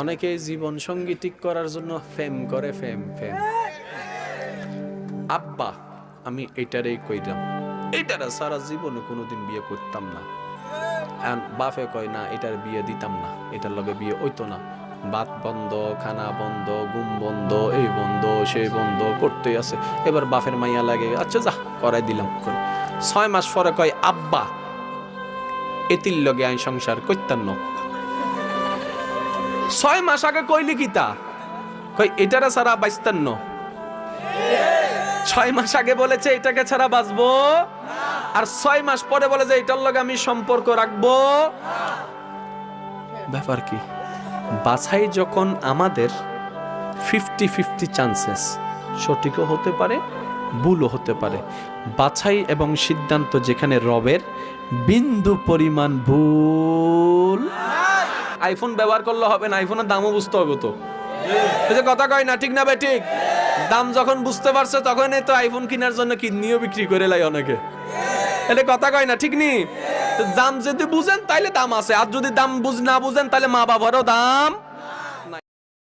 অনেকেই জীবন সঙ্গী ঠিক করার জন্য ফেম করে, ফেম ফেম। আব্বা আমি এটারই কইলাম, এটারা সারা জীবনে কোনোদিন বিয়ে করতাম না। বাপে কয় না এটার বিয়ে দিতাম না, এটার লগে বিয়ে হইতো না। ভাত বন্ধ, খানা বন্ধ, ঘুম বন্ধ, এই বন্ধ সেই বন্ধ করতেই আছে। এবার বাপের মাইয়া লাগে, আচ্ছা যা করাই দিলাম। 6 মাস পরে কয় আব্বা এতির লগে আইন সংসার করতাম না। 6 মাস আগে কইলি কিতা কই এটারা ছাড়া বাঁচতেন না। 6 মাস আগে বলেছে এটাকে ছাড়া বাঁচবো, আর 6 মাস পরে বলে যে এটার লগে আমি সম্পর্ক রাখবো। ব্যাপার কি? বাছাই যখন আমাদের 50-50 চান্সেস, সঠিকও হতে পারে ভুলও হতে পারে। বাছাই এবং সিদ্ধান্ত যেখানে রবের, বিন্দু পরিমাণ ভুল। আইফোন ব্যবহার করলে হবে না, আইফোনের দামও বুঝতে হবে। তো এই যে কথা কয় না, ঠিক না বে ঠিক? দাম যখন বুঝতে পারছে তখনই তো আইফোন কেনার জন্য কিডনিও বিক্রি করে লাই অনেকে। এটা কথা কয় না, ঠিক নি? দাম যদি বুঝেন তাইলে দাম আছে, আর যদি দাম না বুঝেন তাহলে মা বাবারও দাম